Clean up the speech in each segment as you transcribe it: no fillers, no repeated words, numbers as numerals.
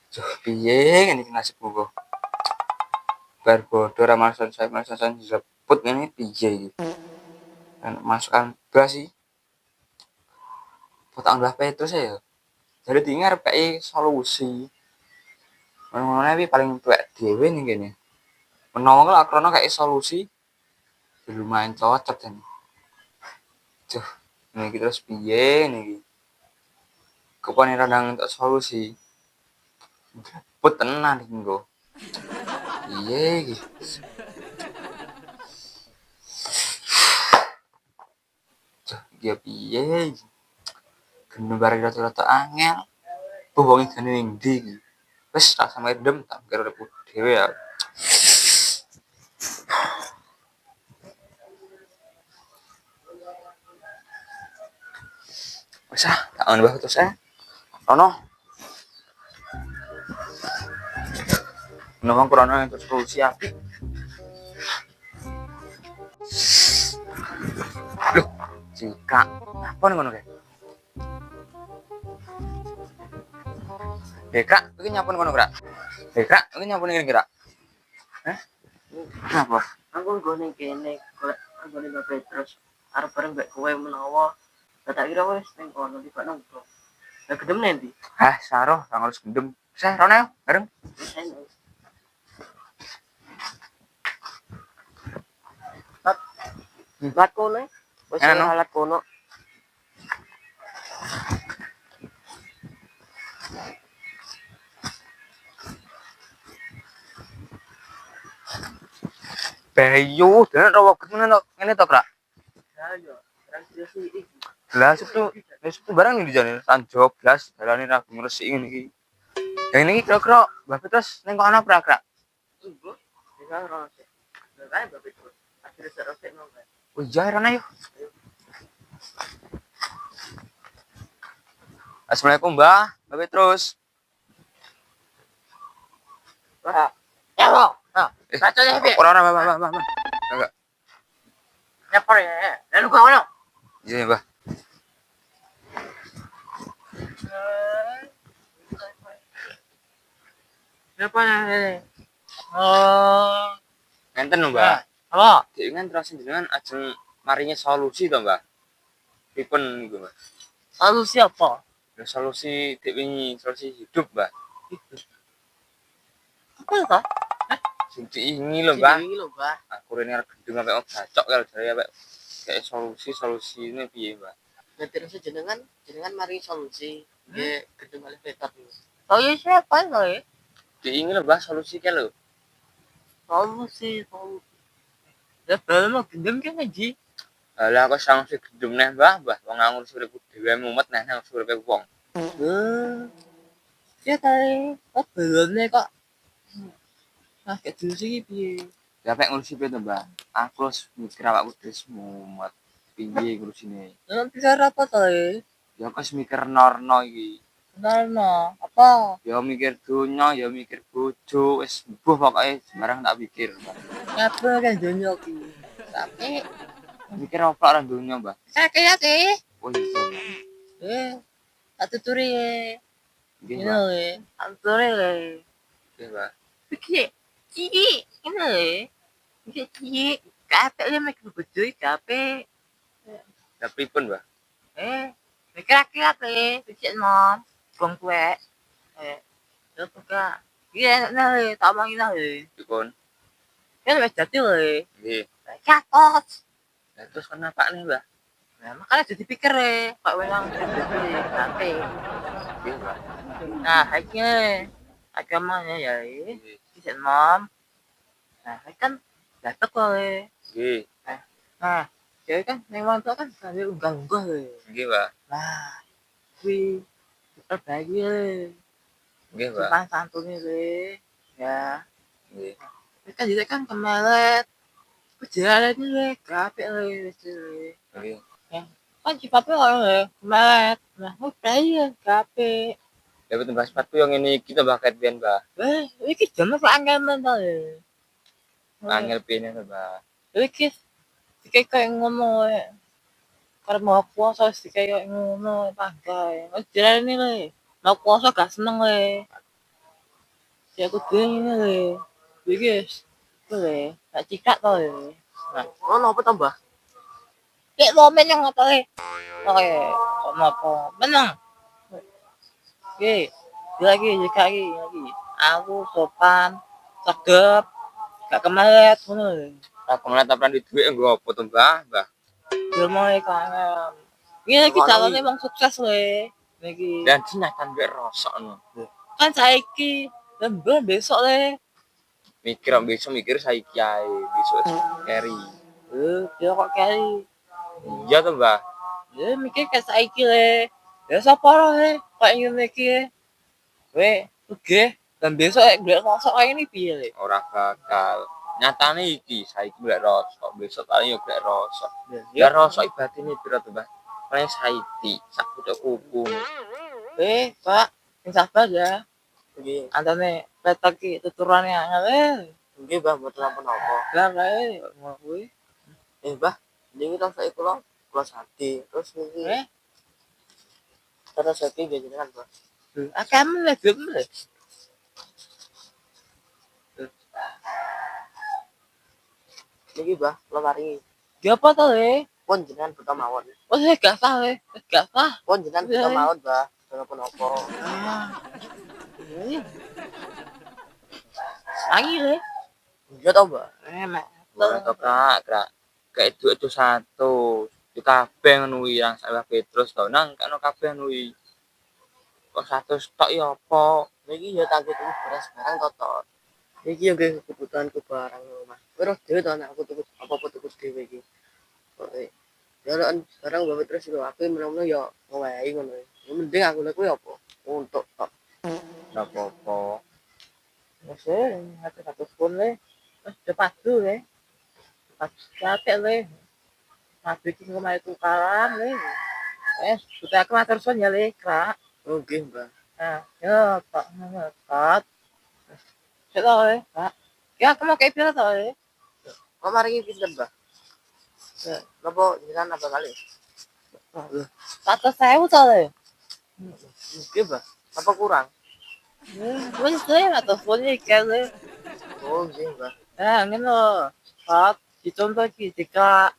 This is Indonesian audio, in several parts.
Duh, piye ngene iki nasibku kok. Bar bodho ra masan jeput ngene piye iki. Kan masukan blas sih. Potak Mbah Petrus ya. Jadi dingi arep kei solusi. Ngono-ngono iki paling tuwek dhewe ning kene. Menawa kok akrono kei solusi lumayan cocok jan. Duh, niki terus piye niki. Kepane radang entuk solusi. Jeput tenan iki engko. Piye iki? Duh, iki piye iki? Gendeng bareng rada-rada angel. Wong igane ning ndi iki? Wis tak sampe dem tak mikir uripku dhewe ya. Wis tak on Mbah terus ono. Menawa krono entuk solusi apik. Loh, Cika. Apa ning ngono kae? Kak, iki nyapun kono, Kak. Kak, iki nyapun ngene, Kak. Hah? Kenapa? Aku nggone kene golek nggone Mbak Petrus arep bareng mbek kowe menawa tak kira wis ning kono tiba nang kok. Lah gedem nendi? Hah, saroh, ra ngurus gendem. Seh, rono yo, bareng. Lat kono wis lat kono. Bayu, dene rawa ngene to, Kak. Ya yo, transisi iki. Lah itu barang ning dijane Tanjok blas dalane ra ngresiki ngene iki. Yang ini kira-kira Mbak Petrus ning kono pra, Kak? Ibu, bisa ora sih. Lah Mbak Petrus. Akhire serosek nang. Oh iya, rono yo. Assalamualaikum, Mbah. Mbak Petrus. Wah. Ya, Bro. Nah, bacanya piye? Ora, Mbah. Enggak. Nyapor ya. Lalu kau ono. Iya, Mbah. Apa ini? Oh, Ngenten lho, Mbah. apa? Dengan terus jenengan ajeng maringi solusi to, Mbah. Pripun niku, Mbah? Solusi apa? Ya solusi dek wingi, solusi hidup, Mbah. Apa itu? Sing diingi lho, Mbah. Ini lho, Mbah. Aku rene arep gendeng sampe gacok karo jare apik. Kayak solusine piye, Mbah? Berarti rasa jenengan mari solusi. Nggih, gedung elevator niku. Oh iya siapa ya? Diingi lho, Mbah, solusi ke lho. Solusi. Ya belum mau gendeng kan Ji. Lah aku sangsi gendem neh, Mbah. Wong ngurus uripku dhewe mumet neh nang uripe wong. Ya tadi, oh belum nih kok. Nah, kayak dulu sih piye? Ya pek ngurusi piye to, Mbah? Aku wis mikir awakku wis mumet. Piye ngurusine? Emang bisa apa tadi? Ya aku wis mikir norno iki. Normal, apa? Ya mikir donya, ya mikir bojo, wis mbuh pokoke sembarang tak pikir, Mbah. Ngapa kan dunia ki? Tapi, Mikir apa ora donya, Mbah? kayak sih. Oh iya, Mbah. Satu turi Nggih, ini Mbah. satu turi Nggih, Mbah. Pikir, ciki, ini ciki, kape dia mikir bodoh, kape. Lah pripun, Mbah? Mikir laki-laki, pikir mom, buang kue. Terus buka, iya, nih, tak omongin nih. Pripun? Kan udah jatuh nih. Nggih. Catos. Lah terus kenapa nih, Mbah? Nah, makanya jadi pikir kok memang jadi kape. Nggih, Mbah. Nah, akhirnya agamanya ya, Nggih. pikir mom. Nah, kan jatuh kue. Nggih. Nah, jadi kan memang tuh kan sambil unggah-unggah Nggih, Mbah. Nah, kuwi diperbaiki Nggih, Mbah. sopan santune ya. Nggih. Kan jadi kan kemelet. Jalan ini kabeh wis Nggih. kan sifatnya orang kemelet. Nah, udah ya kabeh. Ya betul, Mbah, sepatu yang ini kita bakal biyen, Mbah. Iki jane kok angel mental Angel piye to, Mbah? Iki kayak ngomong karena mau puasa sih kayak ngono tangga. Jalan ini mau puasa gak seneng Ya aku ngene le. Iki boleh, tak cikak to le. Nah, ono apa tambah? Cek lo menang apa le? Oke, kok napa? Menang. Oke, lagi lagi. Aku sopan, tegep, gak kemelet ngono lho. Tak kemelet tapi di duit nggo apa to, Mbah? Ilmu kangen. Iki iki calone wong sukses le. Niki. Dan dinatan duit rosok ngono. Kan saiki lembur besok le. Mikir besok mikir saiki ae, besok carry. Dia kok kali. Iya to, Mbah. Ya mikir kayak saiki le. Ya sapa le? Kok ngene iki. We, oke. Dan besok golek rosok kayak ini piye le? Ora bakal. Nyatane iki saiki golek rosok, besok paling yo golek rosok. Ya Ya rosok ibaratine pira to, Mbah? Paling saiki sak pucuk kuku. Pak, sing sabar ya. Nggih. Antane petak iki tuturane angel. Nggih, Mbah, mboten napa-napa. Lah kae ngono kuwi. Mbah, niki rasake kula sate. Terus niki terus sate nggih jenengan, Mbah. Akamen le gelem le. Niki, Mbah, kula maringi. Ki apa to le? Pun jenengan buta mawon. Oh, gak sah le. Gak sah. Pun jenengan buta mawon, Mbah. Napa-napa. Lagi le. Iya tau mbak. Enak. Ora to, Kak. Kayak duit itu satu. Di kabeh ngono kuwi yang salah Petrus to. Nang kan kabeh ngono kuwi. Kok 100 tok ya apa? Niki ya tak tuku beras barang totot. Niki yo nggih kebutuhanku barang lho, Mas. Kowe dhewe to anak aku tuku apa-apa tuku dhewe iki. Pokoke jalan barang bawa terus lho aku menawa ya ngowahi ngono. Ya mending aku lek kuwi apa? Untuk tok. Ora apa-apa. Wes satu pun le. Wes padu le. Pas capek le. Mas bikin kemarin tukaran le. Sudah aku matur suwun ya le, Kak. Oke, Mbak. Nah, ya Pak ngekat. Sik le, Kak. Ya aku mau kayak pira to le. Kok maringi pinten, Mbak? Napa jenengan apa kali? 100.000 to le. Oke, Mbak. Apa kurang? Wis le, atus pun iki le. Oh, nggih, Mbak. Ngono. Pak, dicontoh iki dikak.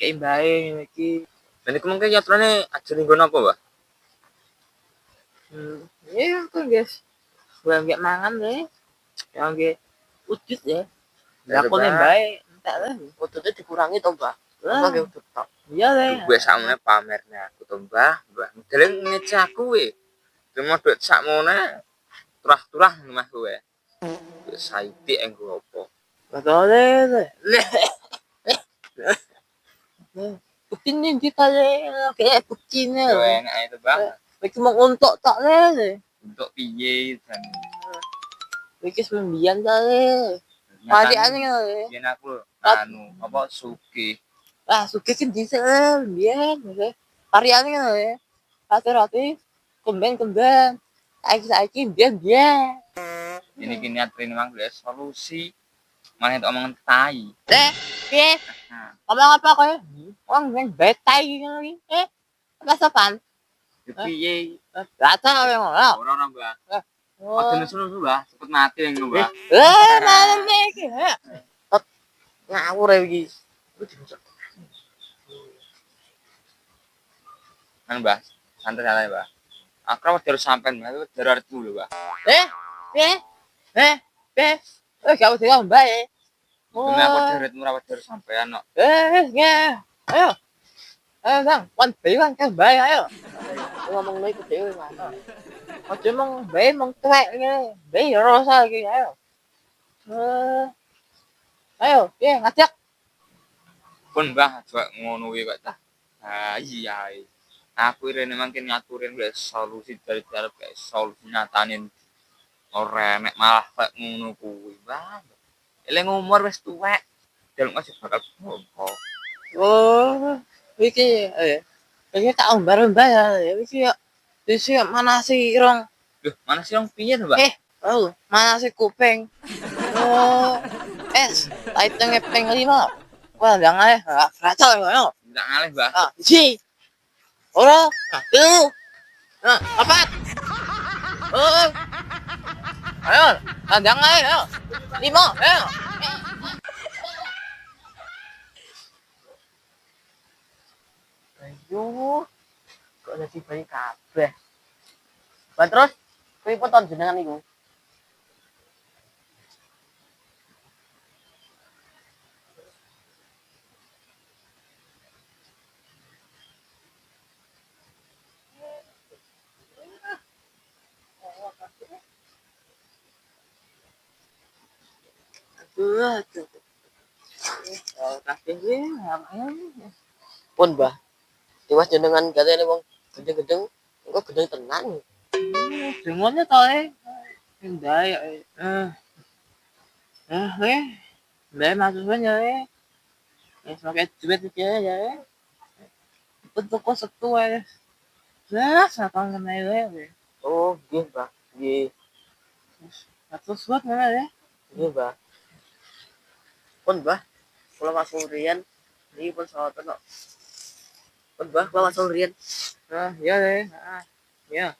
Kayak bae iki. Dan iku mungkin nyatrane ajeng nggon apa, Mbah? Iya kan guys. Gua nggak mangan deh. Yang nggak udut ya. Aku nih baik. Entar lah. Udutnya dikurangi toh mbak. Apa nggak udut tok? Iya deh. Gue sakmene pamernya aku to, Mbah. Deleng ngece aku we. Cuma duit sakmene turah-turah mah kowe. Wis saiki engko apa? Betul deh. Kucing nih di kali kayak kucingnya. Yo enak itu, Bang. Cuma untuk tak le. Untuk piye dan Iki sembilan le. Padi ane le. yen aku anu apa sugih. Ah, sugih kan bisa biyen le. Variane le. Hati-hati. Kemben. Saiki biyen. Ini kini atrin memang golek solusi. Malah itu omongan tai. Piye? Ngomong apa kowe? Wong nang betai iki. Apa sopan? Piye? Rata kowe ngono. Ora, Mbah. Aja nesu-nesu, Mbah. Cepet mati engko, Mbah. Malam iki. Ngawur iki. Kan, Mbah. Santai-santai, Mbah. Aku harus sampean, Mbah. Itu darurat dulu, Mbah. Piye? Gak usah mbak. Demi aku darurat ora harus sampean kok. Ayo. Ayo, Bang. Wan bilang kan mbak ayo. Ngomong lagi ke dewe mana. Aja mong bae mong tuwek ngene. Bae rasa iki ayo. Ayo, piye ngajak. Pun, Mbah, aja ngono kuwi kok ta. Ah, iya. Aku rene mangkin ngaturin wis solusi dari kayak solusi nyatanin. Ora enek malah kok ngono kuwi, Bang. Eleng umur wis tuwek. Dalem masih bakal pompo. Oh, iki iki tak umbar-umbar ya. Iki disi mana sih rong? Loh, mana sih yang piye to, Mbak? Mana sih kuping? Oh, hitungnya ping 5. Wah, jangan ae. Kacau ngono. Ndak ngalih, Mbak. Si. Ora, tuh. Apa? Oh. Ayo, tandang ayo. 5, ayo. Ayo, kok jadi bayi kabeh. Lah terus, pripun ton jenengan niku? Aduh. Oh, kabeh kuwi ngapain? Pun, Mbah. Tiwas jenengan katene wong gendeng-gendeng, engko gendeng tenan. Dengonya to, Ndai, Ndai maksudnya pakai duit aja ya. Bentuk kok setu ae. Lah, sakang kenai wae. Oh, nggih, Mbah. Nggih. Atus buat mana ya? Nggih, Mbah. Pun, Mbah, kula masuk riyen iki pun sawoten kok. Pun, Mbah, kula masuk riyen. Ah, iya deh. Ah, iya.